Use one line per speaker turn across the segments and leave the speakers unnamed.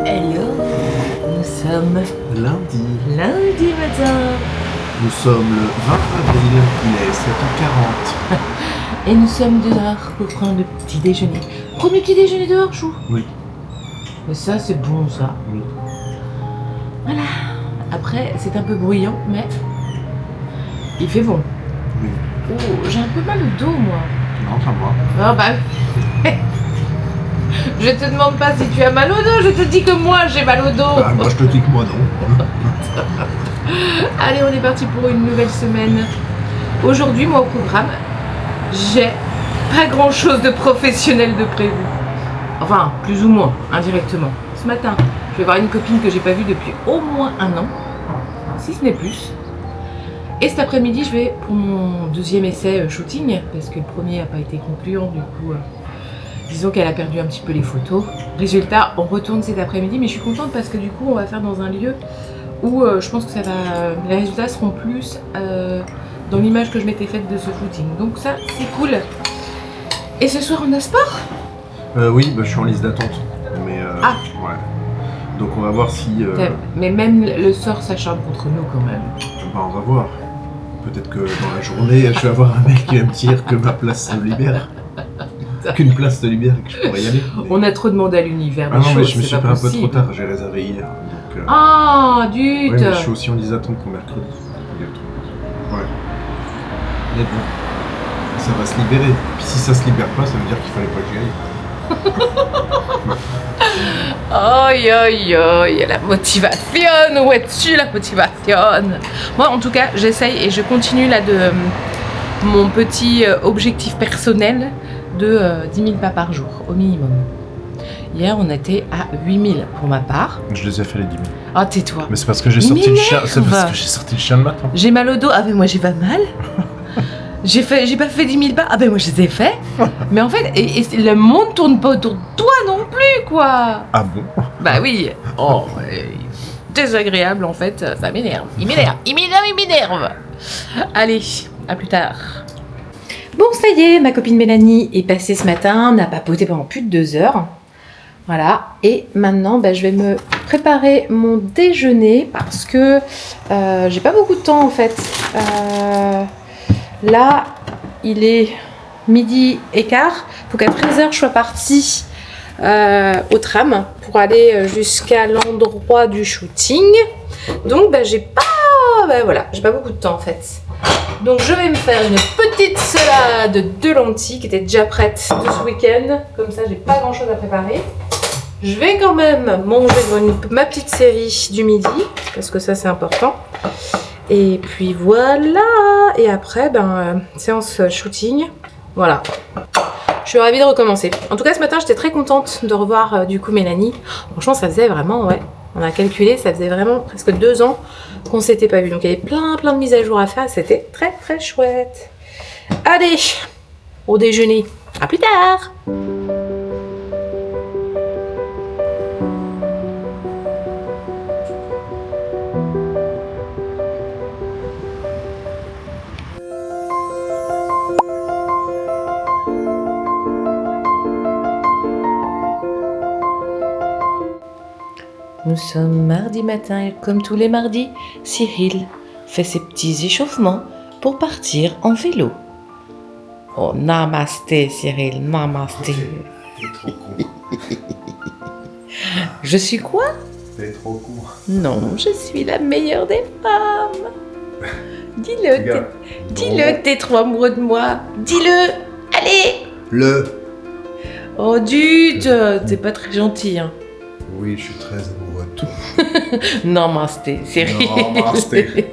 Hello, nous sommes
Lundi
matin
Nous sommes le 20 avril, il est 7h40.
et nous sommes dehors pour prendre le petit déjeuner. Premier petit déjeuner dehors, Chou?
Oui.
Mais ça, c'est bon, ça.
Oui.
Voilà. Après, c'est un peu bruyant, mais il fait bon.
Oui.
Oh, j'ai un peu mal au dos, moi.
Non, pas moi.
Ah bah... Je te demande pas si tu as mal au dos, je te dis que moi j'ai mal au dos.
Bah, moi je te dis que moi non.
Allez, on est parti pour une nouvelle semaine. Aujourd'hui, moi au programme, j'ai pas grand chose de professionnel de prévu. Enfin, plus ou moins, indirectement. Ce matin, je vais voir une copine que j'ai pas vue depuis au moins un an, si ce n'est plus. Et cet après-midi, je vais pour mon deuxième essai shooting, parce que le premier n'a pas été concluant, du coup... Disons qu'elle a perdu un petit peu les photos. Résultat, on retourne cet après-midi, mais je suis contente parce que du coup, on va faire dans un lieu où je pense que ça va, les résultats seront plus dans l'image que je m'étais faite de ce shooting. Donc ça, c'est cool. Et ce soir, on a sport?
Oui, bah, je suis en liste d'attente. Mais
Ah.
Ouais. Donc on va voir si...
Mais même le sort s'acharne contre nous quand même.
Bah, on va voir. Peut-être que dans la journée, je vais avoir un mec qui va me dire que ma place se libère. Qu'une place se libère et que je pourrais y aller. Mais...
On a trop demandé à l'univers.
Ah non, mais je me suis fait un peu trop tard, j'ai réservé hier. Donc,
Ah, du
ouais, mais je suis aussi en liste d'attente pour mercredi. Ouais. Mais bon, ça va se libérer. Puis si ça se libère pas, ça veut dire qu'il fallait pas que j'y aille.
Aïe aïe aïe, la motivation, où es-tu la motivation? Moi en tout cas j'essaye et je continue là de mon petit objectif personnel de 10 000 pas par jour au minimum. Hier on était à 8 000 pour ma part.
Je les ai fait les 10 000.
Ah tais-toi.
Mais c'est parce que j'ai sorti le chien. C'est parce que j'ai sorti le chien le matin.
J'ai mal au dos, ah mais moi j'ai pas mal. J'ai pas fait 10 000 pas, ah ben moi je les ai fait. Mais en fait, et le monde tourne pas autour de toi non plus quoi.
Ah bon?
Bah oui. Oh, désagréable en fait, ça m'énerve. Il m'énerve. Allez, à plus tard. Bon, ça y est, ma copine Mélanie est passée ce matin, on a papoté pendant plus de 2 heures. Voilà, et maintenant je vais me préparer mon déjeuner parce que j'ai pas beaucoup de temps en fait. Là, il est 12h15. Il faut qu'à 13h, je sois partie au tram pour aller jusqu'à l'endroit du shooting. Donc, j'ai pas beaucoup de temps en fait. Donc, je vais me faire une petite salade de lentilles qui était déjà prête de ce week-end. Comme ça, j'ai pas grand chose à préparer. Je vais quand même manger devant ma petite série du midi parce que ça, c'est important. Et puis voilà, et après, séance shooting, voilà. Je suis ravie de recommencer. En tout cas, ce matin, j'étais très contente de revoir du coup Mélanie. Franchement, ça faisait vraiment, on a calculé, ça faisait vraiment presque 2 ans qu'on s'était pas vu. Donc il y avait plein de mises à jour à faire, c'était très chouette. Allez, au déjeuner, à plus tard. Nous sommes mardi matin et comme tous les mardis, Cyril fait ses petits échauffements pour partir en vélo. Oh, namasté Cyril, namasté.
T'es trop con.
Je suis quoi?
T'es trop con.
Non, je suis la meilleure des femmes. Dis-le, dis-le que t'es trop amoureux de moi. Dis-le, allez. Oh, dude, t'es pas très gentil, hein.
Oui, je suis très amoureux de toi.
Namasté, Cyril.
Namasté.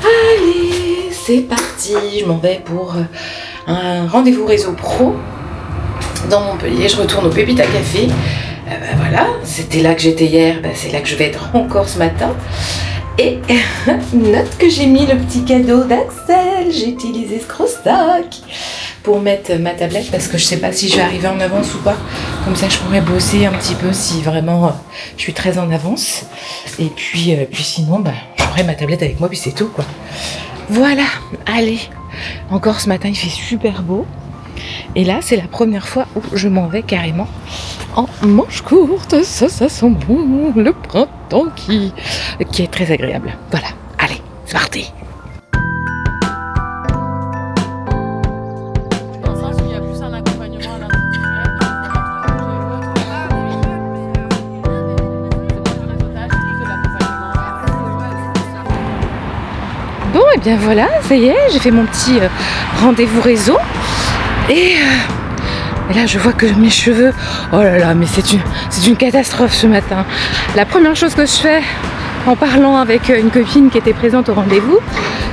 Allez, c'est parti. Je m'en vais pour un rendez-vous réseau pro dans Montpellier. Je retourne au Pépite à Café. Voilà, c'était là que j'étais hier. C'est là que je vais être encore ce matin. Et note que j'ai mis le petit cadeau d'Axel. J'ai utilisé ce gros stock pour mettre ma tablette parce que je sais pas si je vais arriver en avance ou pas. Comme ça, je pourrais bosser un petit peu si vraiment je suis très en avance. Et puis sinon, j'aurai ma tablette avec moi, puis c'est tout, quoi. Voilà, allez. Encore ce matin, il fait super beau. Et là, c'est la première fois où je m'en vais carrément en manche courte. Ça sent bon, le printemps qui est très agréable. Voilà, allez, c'est parti. Bon, et bien voilà, ça y est, j'ai fait mon petit rendez-vous réseau. Et là, je vois que mes cheveux... Oh là là, mais c'est une catastrophe ce matin. La première chose que je fais en parlant avec une copine qui était présente au rendez-vous,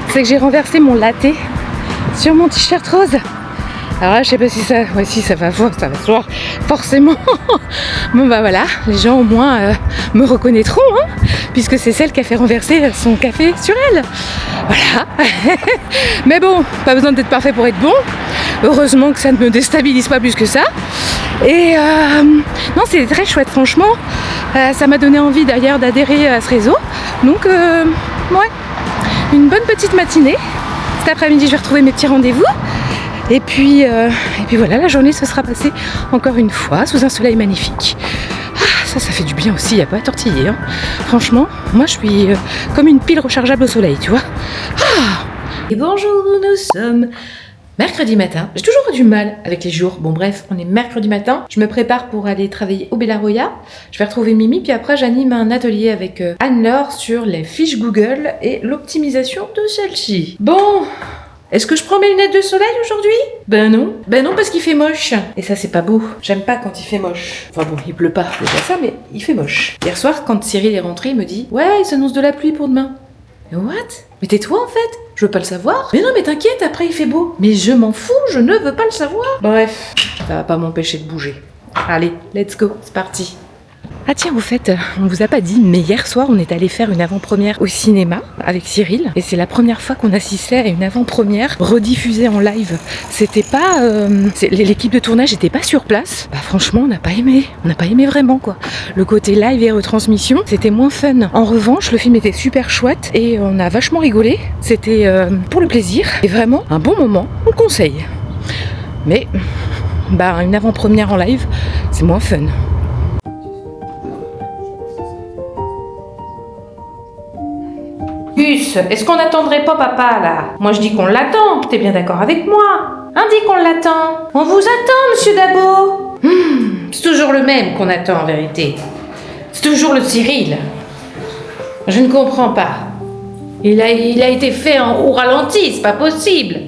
c'est que j'ai renversé mon latte sur mon t-shirt rose. Alors là, je sais pas si ça... Ouais, si, ça va se voir, forcément. Bon, voilà, les gens au moins me reconnaîtront, hein, puisque c'est celle qui a fait renverser son café sur elle. Voilà. Mais bon, pas besoin d'être parfait pour être bon. Heureusement que ça ne me déstabilise pas plus que ça. Et non, c'est très chouette, franchement. Ça m'a donné envie d'ailleurs d'adhérer à ce réseau. Donc, ouais, une bonne petite matinée. Cet après-midi, je vais retrouver mes petits rendez-vous. Et puis voilà, la journée se sera passée encore une fois sous un soleil magnifique. Ah, ça fait du bien aussi, il n'y a pas à tortiller. Hein. Franchement, moi je suis comme une pile rechargeable au soleil, tu vois. Ah. Et bonjour, nous sommes mercredi matin. J'ai toujours du mal avec les jours. Bon bref, on est mercredi matin. Je me prépare pour aller travailler au Bellaroya. Je vais retrouver Mimi, puis après j'anime un atelier avec Anne-Laure sur les fiches Google et l'optimisation de celles-ci. Bon... Est-ce que je prends mes lunettes de soleil aujourd'hui? Ben non parce qu'il fait moche. Et ça c'est pas beau. J'aime pas quand il fait moche. Enfin bon, il pleut pas, je veux pas ça, mais il fait moche. Hier soir, quand Cyril est rentré, il me dit « Ouais, il s'annonce de la pluie pour demain. » What? Mais tais-toi en fait, je veux pas le savoir. Mais non mais t'inquiète, après il fait beau. Mais je m'en fous, je ne veux pas le savoir. Bref, ça va pas m'empêcher de bouger. Allez, let's go, c'est parti. Ah tiens, au fait, on vous a pas dit, mais hier soir, on est allé faire une avant-première au cinéma avec Cyril. Et c'est la première fois qu'on assistait à une avant-première rediffusée en live. C'était pas... l'équipe de tournage n'était pas sur place. Bah franchement, on n'a pas aimé. On n'a pas aimé vraiment, quoi. Le côté live et retransmission, c'était moins fun. En revanche, le film était super chouette et on a vachement rigolé. C'était pour le plaisir et vraiment un bon moment. On le conseille. Mais, une avant-première en live, c'est moins fun. Gus, est-ce qu'on n'attendrait pas papa là? Moi je dis qu'on l'attend, t'es bien d'accord avec moi? Hein, dis qu'on l'attend. On vous attend, monsieur Dabo. C'est toujours le même qu'on attend en vérité. C'est toujours le Cyril. Je ne comprends pas. Il a été fait au ralenti, c'est pas possible.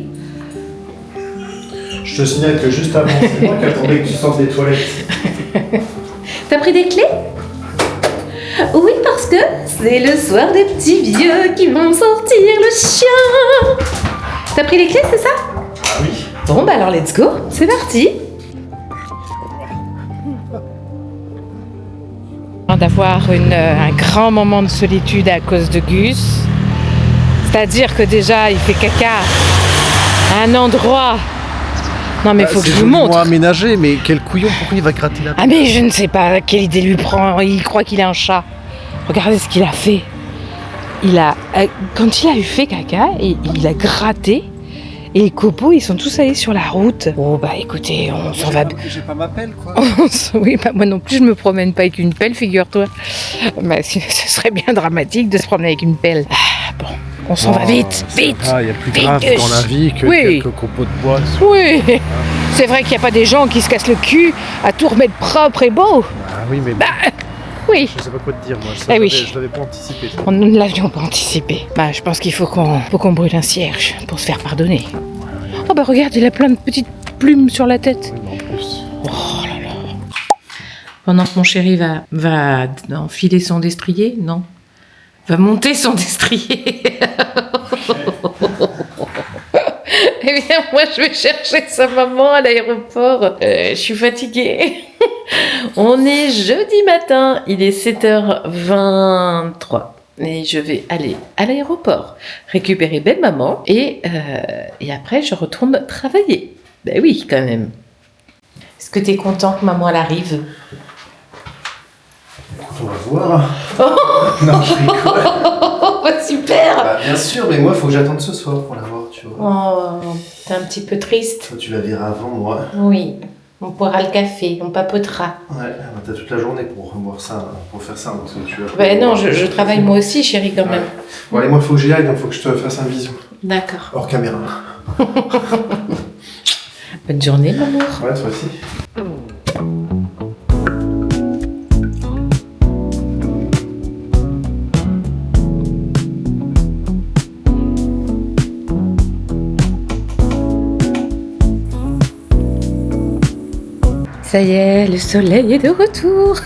Je te signale que juste avant, c'est moi qui attendais que tu sortes des toilettes.
T'as pris des clés? Oui, parce que c'est le soir des petits vieux qui vont sortir le chien. T'as pris les clés, c'est ça?
Ah oui.
Bon, alors let's go, c'est parti. D'avoir un grand moment de solitude à cause de Gus. C'est-à-dire que déjà, il fait caca à un endroit... Non mais faut que je vous montre.
C'est aménagé, mais quel couillon, pourquoi il va gratter la...
Ah mais je ne sais pas quelle idée lui prend, il croit qu'il est un chat. Regardez ce qu'il a fait. Quand il a eu fait caca, il a gratté et les copeaux ils sont tous allés sur la route. Oh bah écoutez, on s'en va...
J'ai pas ma pelle quoi.
Oui, moi non plus je me promène pas avec une pelle, figure-toi. Ce serait bien dramatique de se promener avec une pelle. Ah, bon. On s'en va vite, vite.
Il y a plus grave dans la vie que quelques copeaux de bois.
Oui, c'est vrai qu'il n'y a pas des gens qui se cassent le cul à tout remettre propre et beau.
Ah oui, mais
oui.
Je sais pas quoi te dire, moi. Je l'avais pas anticipé.
Nous ne l'avions pas anticipé. Je pense qu'il faut qu'on brûle un cierge pour se faire pardonner. Oh bah regarde, il a plein de petites plumes sur la tête.
Oui, mais en plus.
Oh là là. Pendant que mon chéri va enfiler son destrier, non, va monter son destrier. Eh bien, moi, je vais chercher sa maman à l'aéroport. Je suis fatiguée. On est jeudi matin. Il est 7h23. Et je vais aller à l'aéroport récupérer belle maman. Et après, je retourne travailler. Ben oui, quand même. Est-ce que t'es content que maman elle arrive?
On va voir. Non, je rigole.
Bah, super.
Bah, bien sûr, mais moi, il faut que j'attende ce soir pour la voir, tu vois.
Oh, t'es un petit peu triste.
Toi, tu la verras avant moi.
Oui, on boira le café, on papotera.
Ouais, bah, t'as toute la journée pour voir ça, pour faire ça. Donc, tu vas
Ben non, je travaille moi aussi, chérie, quand même.
Bon, allez, moi, il faut que j'y aille, donc il faut que je te fasse un bisou.
D'accord.
Hors caméra.
Bonne journée, l'amour.
Ouais, toi aussi.
Ça y est, le soleil est de retour.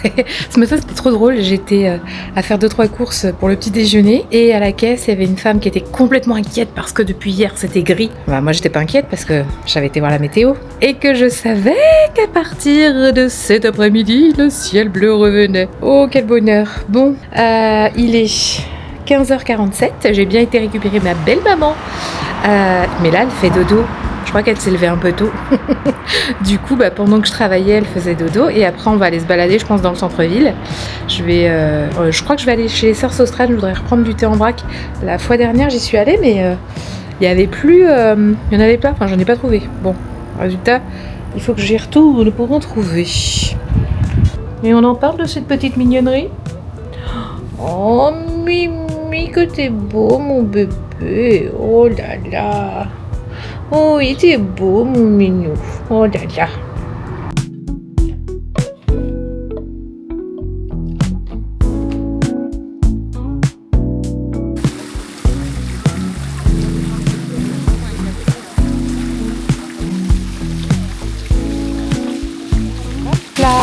Ce matin, c'était trop drôle. J'étais à faire 2-3 courses pour le petit déjeuner. Et à la caisse, il y avait une femme qui était complètement inquiète parce que depuis hier, c'était gris. Bah, moi, j'étais pas inquiète parce que j'avais été voir la météo. Et que je savais qu'à partir de cet après-midi, le ciel bleu revenait. Oh, quel bonheur. Bon, il est 15h47. J'ai bien été récupérer ma belle maman. Mais là, elle fait dodo. Je crois qu'elle s'est levée un peu tôt. Du coup, pendant que je travaillais, elle faisait dodo. Et après, on va aller se balader, je pense, dans le centre-ville. Je crois que je vais aller chez les Sœurs Saustrales. Je voudrais reprendre du thé en vrac. La fois dernière, j'y suis allée, mais il n'y avait plus... il n'y en avait pas. Enfin, j'en ai pas trouvé. Bon, résultat, il faut que j'y retourne pour en trouver. Et on en parle de cette petite mignonnerie? Oh, Mimi, que t'es beau, mon bébé. Oh là là. Oh, il était beau, mon minou. Oh là là. Là.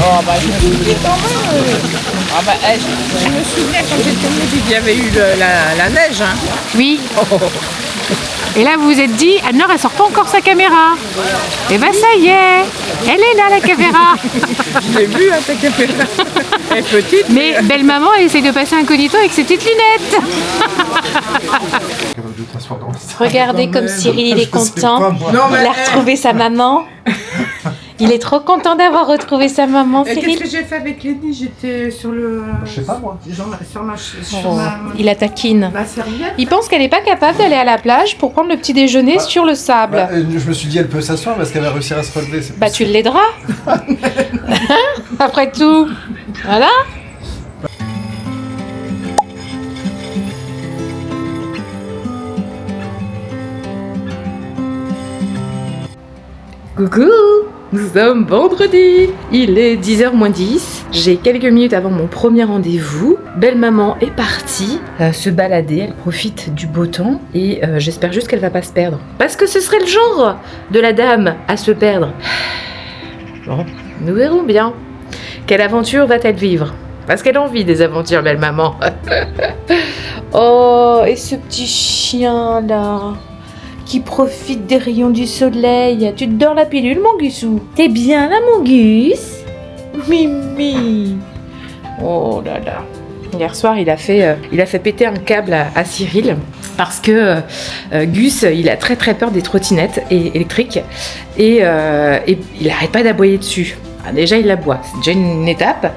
Oh bah je me souviens quand même. Ah bah je me souviens quand j'étais petite, il y avait eu la neige. Hein.
Oui. Et là, vous vous êtes dit, Anne-Laure, elle sort pas encore sa caméra. Et ben ça y est, elle est là, la caméra.
Je l'ai vue, ta caméra. Elle est petite.
Mais belle maman, elle essaye de passer incognito avec ses petites lunettes. Regardez comme Cyril, il est content. Il a retrouvé sa maman. Il est trop content d'avoir retrouvé sa maman,
Qu'est-ce
Cyril.
que j'ai fait avec Lenny? J'étais sur le...
Je sais pas, moi.
Sur
Il la taquine.
ma serviette.
Il pense qu'elle n'est pas capable d'aller à la plage pour prendre le petit déjeuner sur le sable.
Je me suis dit, elle peut s'asseoir parce qu'elle va réussir à se relever.
Bah tu l'aideras. Après tout. Voilà. Coucou, nous sommes vendredi. Il est 10h moins 10. J'ai quelques minutes avant mon premier rendez-vous. Belle maman est partie se balader. Elle profite du beau temps et j'espère juste qu'elle va pas se perdre. Parce que ce serait le genre de la dame à se perdre. Bon, nous verrons bien. Quelle aventure va-t-elle vivre? Parce qu'elle a envie des aventures, belle maman. Oh, et ce petit chien là qui profite des rayons du soleil. Tu te dors la pilule, mon Gussou? T'es bien là, mon Gus? Mimi. Oh là là. Hier soir, il a fait péter un câble à Cyril parce que Gus, il a très très peur des trottinettes électriques et il n'arrête pas d'aboyer dessus. Ah, déjà, il aboie, c'est déjà une étape.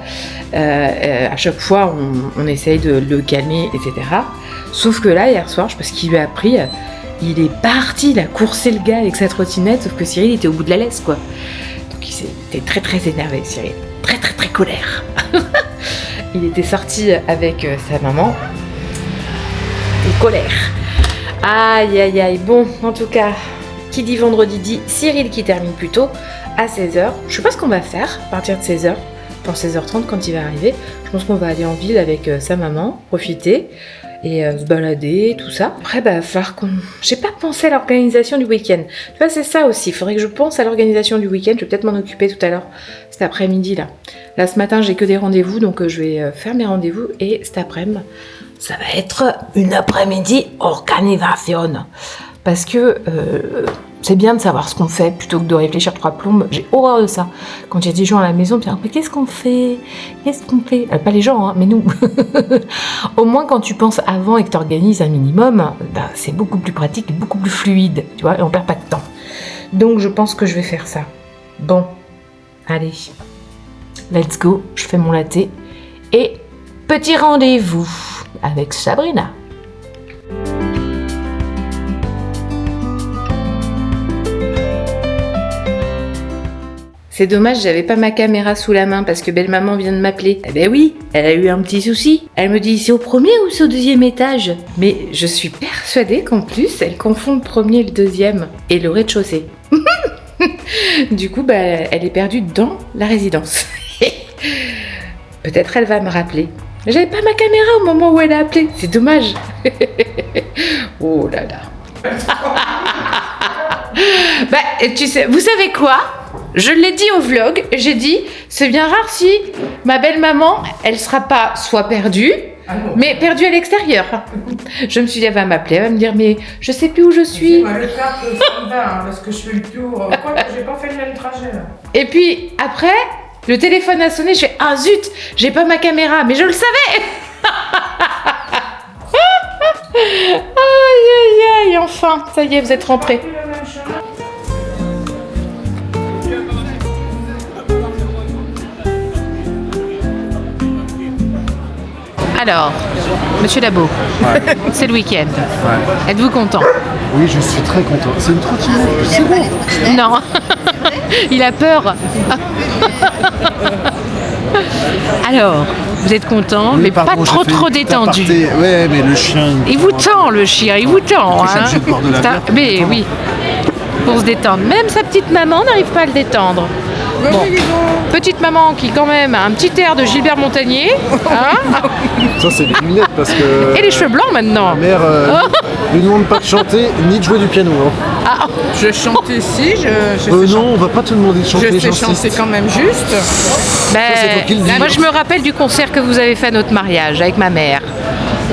À chaque fois, on essaye de le calmer, etc. Sauf que là, hier soir, je sais pas ce qu'il lui a pris. Il est parti, il a coursé le gars avec sa trottinette, sauf que Cyril était au bout de la laisse, quoi. Donc il était très très énervé, Cyril. Très très très colère. Il était sorti avec sa maman. Et colère. Aïe aïe aïe. Bon, en tout cas, qui dit vendredi dit Cyril qui termine plus tôt à 16h. Je sais pas ce qu'on va faire à partir de 16h. Enfin 16h30 quand il va arriver. Je pense qu'on va aller en ville avec sa maman, profiter. Et se balader, tout ça. Après, va falloir qu'on... J'ai pas pensé à l'organisation du week-end. Tu vois, c'est ça aussi. Il faudrait que je pense à l'organisation du week-end. Je vais peut-être m'en occuper tout à l'heure, cet après-midi, là. Là, ce matin, j'ai que des rendez-vous, donc je vais faire mes rendez-vous. Et cet après-midi, ça va être une après-midi organisation. Parce que C'est bien de savoir ce qu'on fait plutôt que de réfléchir trois plombes. J'ai horreur de ça. Quand il y a des gens à la maison, puis mais qu'est-ce qu'on fait? Qu'est-ce qu'on fait? Pas les gens, hein, mais nous. Au moins, quand tu penses avant et que tu organises un minimum, bah, c'est beaucoup plus pratique et beaucoup plus fluide, tu vois, et on perd pas de temps. Donc, je pense que je vais faire ça. Bon, allez, let's go. Je fais mon latte et petit rendez-vous avec Sabrina. C'est dommage, j'avais pas ma caméra sous la main parce que belle maman vient de m'appeler. Eh ben oui, elle a eu un petit souci. Elle me dit, c'est au premier ou c'est au deuxième étage? Mais je suis persuadée qu'en plus, elle confond le premier et le deuxième et le rez-de-chaussée. Du coup, bah, elle est perdue dans la résidence. Peut-être elle va me rappeler. Mais j'avais pas ma caméra au moment où elle a appelé. C'est dommage. Oh là là. Bah, tu sais, vous savez quoi? Je l'ai dit au vlog, j'ai dit, c'est bien rare si ma belle maman, elle sera pas soit perdue, mais perdue à l'extérieur. Je me suis dit, elle va m'appeler, elle va me dire, mais je sais plus où je suis.
Moi, le quart, ça me va, parce que je fais le tour. Quoi que j'ai pas fait le même trajet, là.
Et puis, après, le téléphone a sonné, je fais, ah zut, j'ai pas ma caméra, mais je le savais. Aïe, aïe, aïe, enfin, ça y est, vous êtes rentrés. Alors, Monsieur Labo,
Ouais.
c'est le week-end.
Ouais.
Êtes-vous content?
Oui, je suis très content. C'est une trottinette, c'est bon.
Non, il a peur. Alors, vous êtes content,
Oui,
mais
pardon,
pas trop
j'ai fait
trop
une petite
détendu.
aparté. Ouais, mais le chien.
Il vous tend le chien, il vous tend.
Je suis obligé de boire de la bière,
Mais oui, pour se détendre. Même sa petite maman n'arrive pas à le détendre. Bon. Petite maman qui quand même a un petit air de Gilbert Montagnier. Hein.
Ça, c'est des lunettes parce que.
Et les cheveux blancs maintenant.
Ma mère ne demande pas de chanter ni de jouer du piano. Hein.
Ah,
Je chante ici, je sais
Non, on va pas te demander de chanter.
je sais
j'insiste.
chanter quand même juste.
c'est toi qui le dis.
Moi je me rappelle du concert que vous avez fait à notre mariage avec ma mère.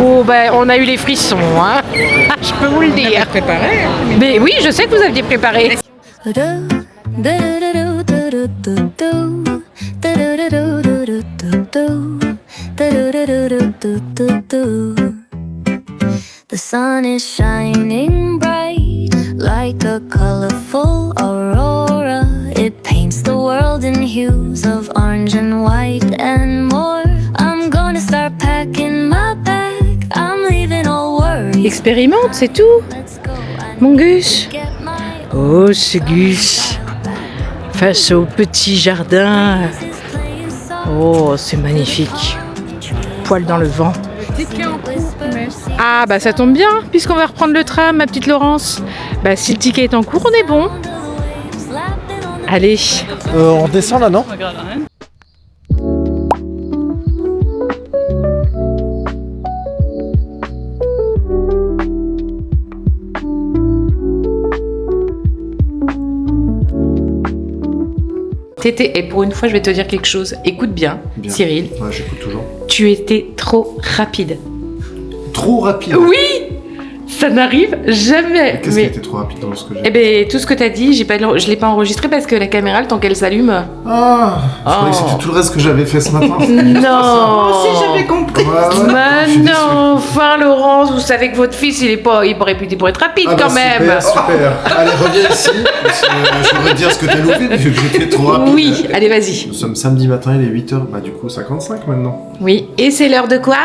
Oh ben on a eu les frissons, hein. Je peux vous le dire.
Préparé.
Mais oui, je sais que vous aviez préparé.
The sun is shining bright like a colorful aurora. It paints the world in hues of orange and white and more. I'm gonna start packing my bag. I'm leaving all worries.
Expérimente, c'est tout.
Let's go.
Mon Gus.
Get my
Oh, ce Gus. Face au petit jardin. Oh, c'est magnifique. Poil dans le vent.
Ticket en cours, mais
Ah, bah ça tombe bien, puisqu'on va reprendre le tram, ma petite Laurence. Bah si le ticket est en cours, on est bon. Allez.
On descend là, non?
Tété, et pour une fois, je vais te dire quelque chose. Écoute bien, Cyril.
Ouais, j'écoute toujours.
Tu étais trop rapide.
Trop rapide.
Oui, ça n'arrive jamais.
Qu'est-ce qui était trop rapide dans ce que j'ai
Eh ben, tout ce que t'as dit, je l'ai pas enregistré parce que la caméra, le temps qu'elle s'allume.
Ah, je croyais que c'était tout le reste que j'avais fait ce matin.
Non.
si j'avais compris.
Ouais, ouais,
Mais
je suis déçu.
non, enfin Laurence, vous savez que votre fils, il est réputé pour être rapide
Ah bah,
quand même.
Super, super. Allez, reviens ici. Parce que, je voudrais te dire ce que t'as loupé, vu que j'étais trop rapide.
Oui, allez, vas-y.
Nous sommes samedi matin, il est 8h, bah du coup 55 maintenant.
Oui, et c'est l'heure de quoi?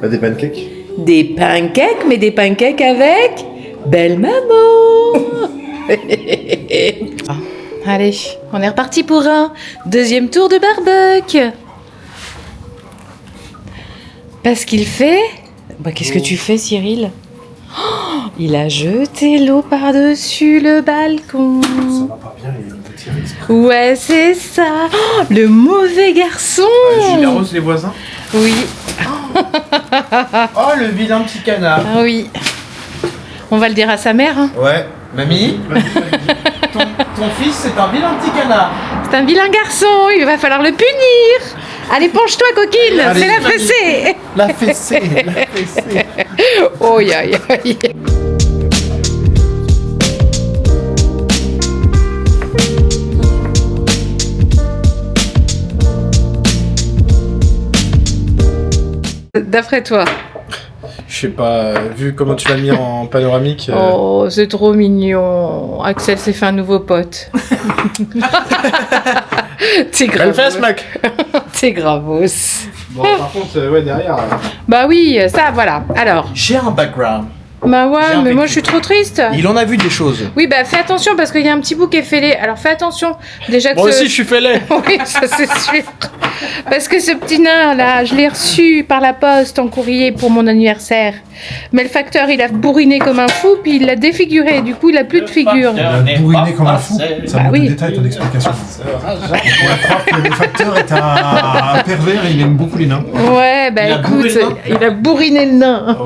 Bah des pancakes.
Des pancakes, mais des pancakes avec belle maman. Allez, on est reparti pour un deuxième tour de barbecue. Parce qu'il fait... Bah, qu'est-ce que tu fais, Cyril? Oh, il a jeté l'eau par-dessus le balcon.
Ça va pas bien, il y a une petite exprès.
Ouais, c'est ça. Oh, le mauvais garçon.
Gilles arrose les voisins.
Oui,
Oh, le vilain petit canard.
ah oui. On va le dire à sa mère. Hein.
Ouais. Mamie, ton fils, c'est un vilain petit canard.
C'est un vilain garçon, il va falloir le punir. Allez, penche-toi, coquine,
Allez,
c'est la
vas-y.
fessée.
La fessée, la fessée.
Oh, aïe, aïe. D'après toi.
Je sais pas, vu comment tu l'as mis en panoramique.
Oh, c'est trop mignon. Axel s'est fait un nouveau pote. T'es
Belle
gravos.
fesse, mec.
T'es gravos.
Bon, par contre, ouais, derrière.
Bah oui, ça, voilà. Alors,
J'ai un background.
bah ouais,
J'ai un
mais moi
vécu.
je suis trop triste.
Il en a vu des choses.
Oui, bah fais attention parce qu'il y a un petit bout qui est fêlé. Alors fais attention. Déjà que
Moi
ce-
aussi, je suis fêlé.
Oui, ça c'est sûr. Parce que ce petit nain là, je l'ai reçu par la poste en courrier pour mon anniversaire. Mais le facteur, il a bourriné comme un fou, puis il l'a défiguré. Du coup, il a plus de figure.
Il a bourriné comme un fou. Ça
Bah
manque
oui.
de détails ton explication. On va croire que le facteur est un pervers et il aime beaucoup les nains.
Ouais, bah
Il a bourré
écoute,
le nain.
il a bourriné le nain.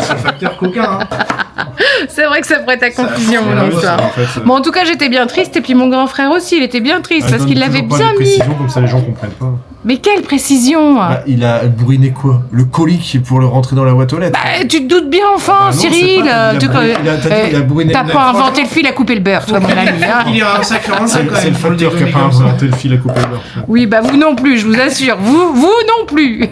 C'est un facteur coquin, hein.
C'est vrai que ça pourrait être à confusion,
Ah
mon
oui,
histoire.
en fait,
Bon, en tout cas, j'étais bien triste, et puis mon grand frère aussi, il était bien triste, parce
donne
qu'il l'avait
toujours pas
bien
de
mis.
précision, comme ça les gens comprennent pas.
Mais quelle précision!
Bah, il a bourriné quoi? Le colis qui est pour le rentrer dans la boîte aux lettres.
Bah, tu te doutes bien, enfin,
Bah non,
Cyril!
c'est pas-
tu-
t'as dit, il a bourriné
T'as
le
pas
nez.
inventé le fil à couper le beurre, toi, mon ami. Hein.
Il y a un sacré renseignement
C'est
quand
c'est
même.
le
pour
facteur qui a
dégommer
pas
comme ça.
inventé le fil à couper le beurre.
Oui, bah vous non plus, je vous assure. Vous non plus.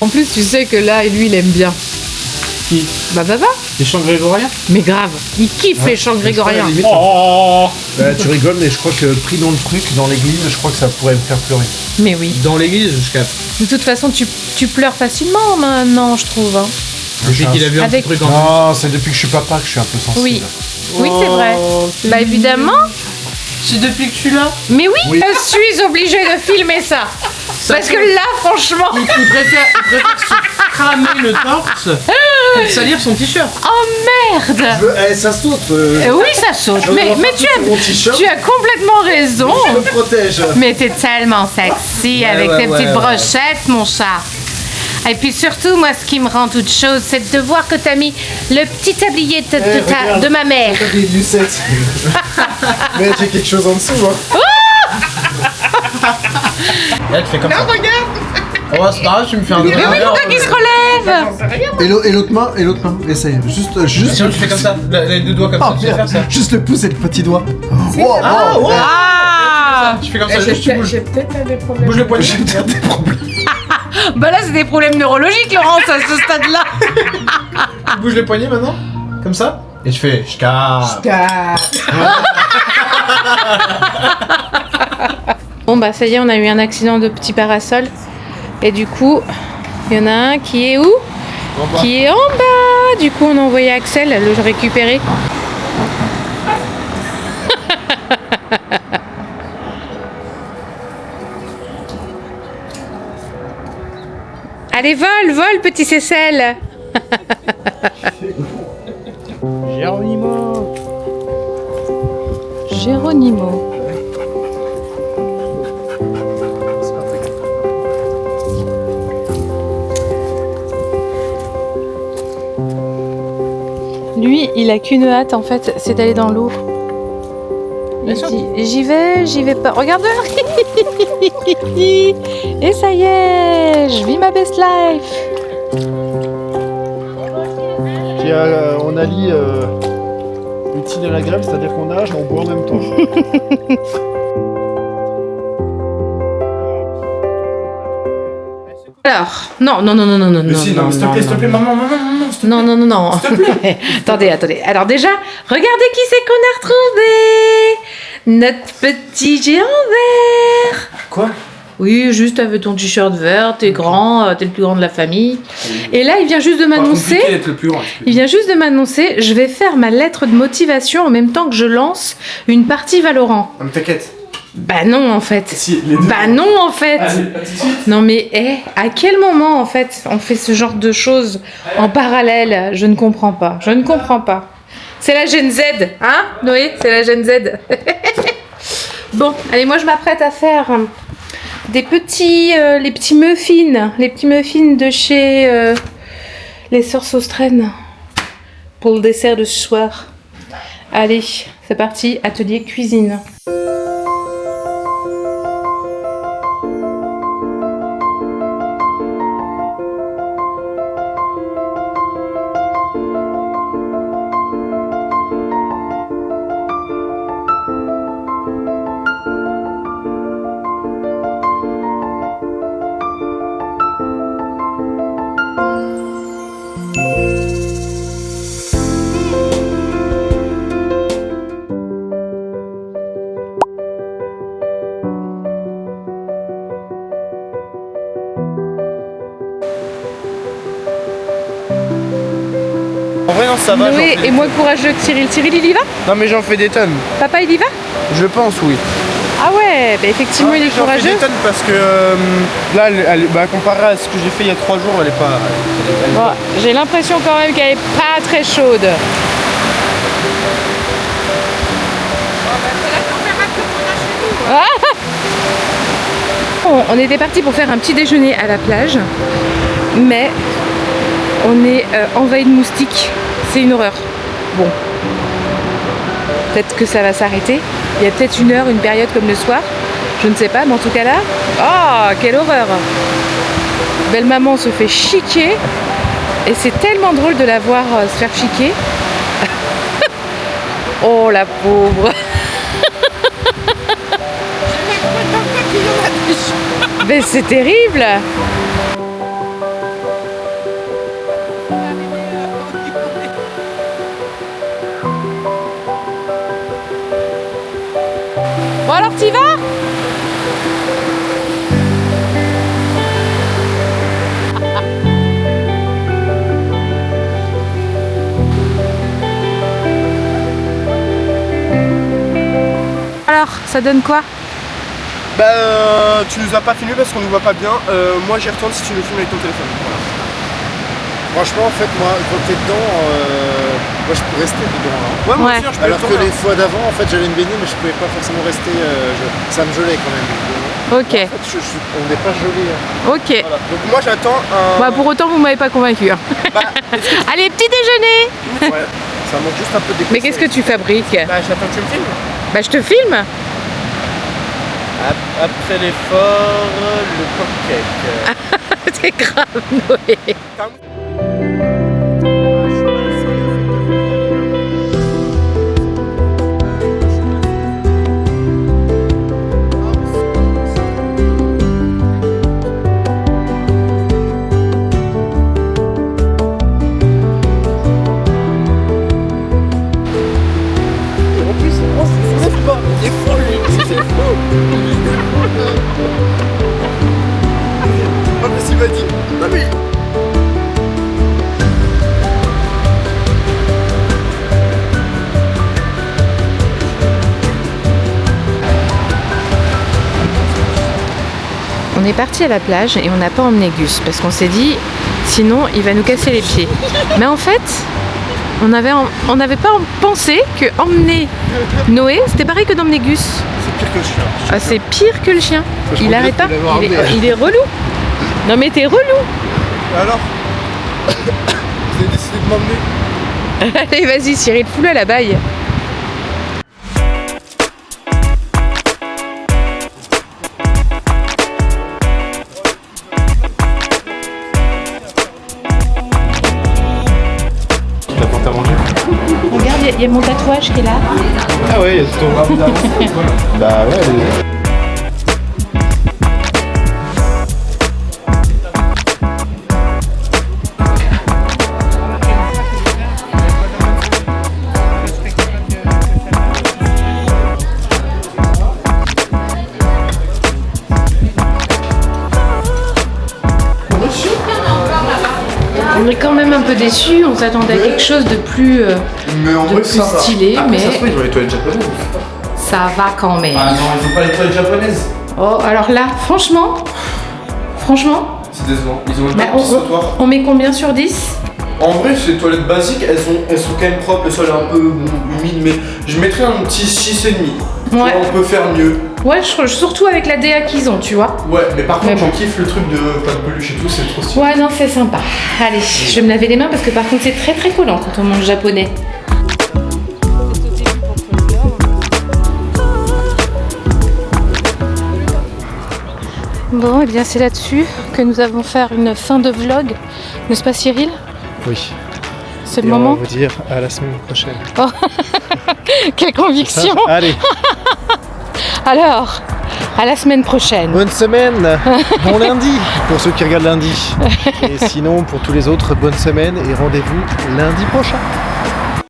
En plus, tu sais que là, lui, il aime bien.
Qui?
Bah, va.
Les chants grégoriens.
Mais grave, il kiffe les chants grégoriens.
Oh.
Bah, tu rigoles, mais je crois que pris dans le truc, dans l'église, je crois que ça pourrait me faire pleurer.
Mais oui.
Dans l'église, je capte.
De toute façon, tu pleures facilement maintenant, je trouve. Hein.
Depuis qu'il a vu un
Avec-
petit truc en
Non, c'est depuis que je suis papa que je suis un peu sensible.
Oui. Oui, c'est vrai.
Oh,
Bah, évidemment.
C'est depuis que tu l'as.
Mais oui,
Oui.
je suis obligée de filmer ça. Parce que là, franchement.
Il préfère se cramer le torse que de salir son t-shirt.
Oh merde.
Ça saute.
Oui, ça saute. Mais
mon t-shirt.
tu as complètement raison.
Je me protège.
Mais t'es tellement sexy avec tes petites brochettes, mon chat. Et puis surtout, moi, ce qui me rend toute chose, c'est de voir que t'as mis le petit tablier de ma mère.
Du 7. Mais j'ai quelque chose en dessous, hein.
Là, tu fais comme ça. Oh, c'est pas grave, tu me fais un
Mais oui,
doigt.
pourquoi qu'il se relève?
Et l'autre main, essaye. Juste.
Sinon, tu fais comme ça, les deux doigts comme ça, tu sais faire ça.
Juste le pouce et le petit doigt.
Ah, ouais.
Ah.
Tu fais comme ça, juste tu bouges.
peut-être des problèmes.
Bouge le poignet.
J'ai peut-être des problèmes.
Bah là, c'est des problèmes neurologiques, Laurence, à ce stade-là.
Tu bouges le poignet maintenant. Comme ça. Et tu fais je capte.
Bon, bah ça y est, on a eu un accident de petit parasol. Et du coup, il y en a un qui est où? Qui est en bas. Du coup, on a envoyé Axel le récupérer. Allez, vole, petit Cécile.
Géronimo.
Géronimo. Lui, il a qu'une hâte en fait, c'est d'aller dans l'eau. Il dit j'y vais pas. Regarde. Et ça y est, je vis ma best life.
Puis on allie l'utile et l'agréable, c'est-à-dire qu'on nage et on boit en même temps.
Alors, non.
S'il te plaît, maman, s'il te plaît.
Non. Attendez. Alors déjà, regardez qui c'est qu'on a retrouvé. Notre petit géant vert.
Quoi?
Oui, juste avec ton t-shirt vert, t'es grand, t'es le plus grand de la famille. Et là, il vient juste de m'annoncer.
D'être le plus grand.
Il vient juste de m'annoncer, je vais faire ma lettre de motivation en même temps que je lance une partie Valorant.
Non, mais t'inquiète.
Bah non, en fait.
Si, les deux.
Bah non, en fait.
Allez, à tout de suite.
Non mais à quel moment en fait on fait ce genre de choses en parallèle? Je ne comprends pas. C'est la Gen Z, hein Noé? C'est la Gen Z. Bon, allez, moi je m'apprête à faire les petits muffins de chez les Sœurs Saustraines pour le dessert de ce soir. Allez, c'est parti, atelier cuisine.
Non, ça va.
Noé est moins courageux que Cyril. Cyril, il y va?
Non, mais j'en fais des tonnes.
Papa, il y va?
Je pense, oui.
Ah ouais, bah effectivement, il est
J'en fais
courageux.
des tonnes parce que là, comparé à ce que j'ai fait il y a 3 jours, elle est pas.
Bon, j'ai l'impression quand même qu'elle est pas très chaude. On était parti pour faire un petit déjeuner à la plage, mais on est envahi de moustiques. C'est une horreur. Bon, peut-être que ça va s'arrêter. Il y a peut-être une heure, une période comme le soir. Je ne sais pas, mais en tout cas là, oh, quelle horreur! Belle maman se fait chiquer et c'est tellement drôle de la voir se faire chiquer. Oh la pauvre! Mais c'est terrible! Bon alors t'y vas? Alors, ça donne quoi?
Bah, tu nous as pas filmé parce qu'on nous voit pas bien. Moi, j'y retourne si tu nous filmes avec ton téléphone. Voilà.
Franchement, en fait, moi, quand t'es dedans, moi je peux rester dedans. Hein.
Ouais, moi
Ouais.
aussi, je peux
Alors que
retourner.
les fois d'avant, en fait, j'allais me baigner, mais je pouvais pas forcément rester. Ça me gelait quand même.
Ok,
En fait, on n'est pas gelé. Hein.
ok.
Voilà. Donc moi, j'attends un.
Bah, pour autant, vous m'avez pas convaincu. Hein.
Bah,
Allez, petit déjeuner!
ouais.
Ça manque juste un peu d'épaisseur.
Mais qu'est-ce que tu fabriques?
Bah, j'attends que tu me filmes.
Bah, je te filme!
Après l'effort, le cupcake.
C'est grave, Noé.
En plus, on se lève pas. Il est fou, lui. C'est fou. En plus, il m'a dit. Non, mais.
On est parti à la plage et on n'a pas emmené Gus parce qu'on s'est dit sinon il va nous casser les pieds. Mais en fait, on n'avait pas pensé que emmener Noé, c'était pareil que d'emmener Gus.
C'est pire que le chien.
Ah, c'est pire que le chien.
Je
Il
regrette
arrête pas.
de l'avoir emmené.
Il est relou. Non mais t'es relou.
Alors vous avez décidé de m'emmener.
Allez vas-y Cyril, fous-le à la baille.
T'apportes à manger?
Regarde, il y a mon tatouage qui est là.
Ah ouais, il y a ton Bah ouais, allez.
On est quand même un peu déçus, on s'attendait à quelque chose de plus,
Mais en vrai,
plus stylé, mais
Ça se trouve, ils ont les toilettes japonaises.
ça va quand même.
Ah non, ils ont pas les toilettes japonaises.
Oh, alors là, franchement,
C'est décevant. Ils ont même
bah,
pas de pissoir.
on met combien sur 10?
En vrai, c'est les toilettes basiques, elles sont quand même propres, le sol est un peu humide, mais je mettrais un petit 6,5. Tu vois, on peut faire mieux.
Ouais, surtout avec la DA qu'ils ont, tu vois.
Ouais, mais par contre,
Mais bon.
je kiffe le truc de pas de peluche et tout, c'est trop stylé.
Ouais, non, c'est sympa. Allez, je vais me laver les mains parce que par contre, c'est très très collant quand on mange japonais. Bon, et bien c'est là-dessus que nous avons fait une fin de vlog, n'est-ce pas Cyril?
Oui.
C'est le
Et on
moment.
va vous dire à la semaine prochaine.
Quelle conviction!
Allez,
Alors, à la semaine prochaine.
bonne semaine, bon lundi pour ceux qui regardent lundi. Et sinon, pour tous les autres, bonne semaine et rendez-vous lundi prochain.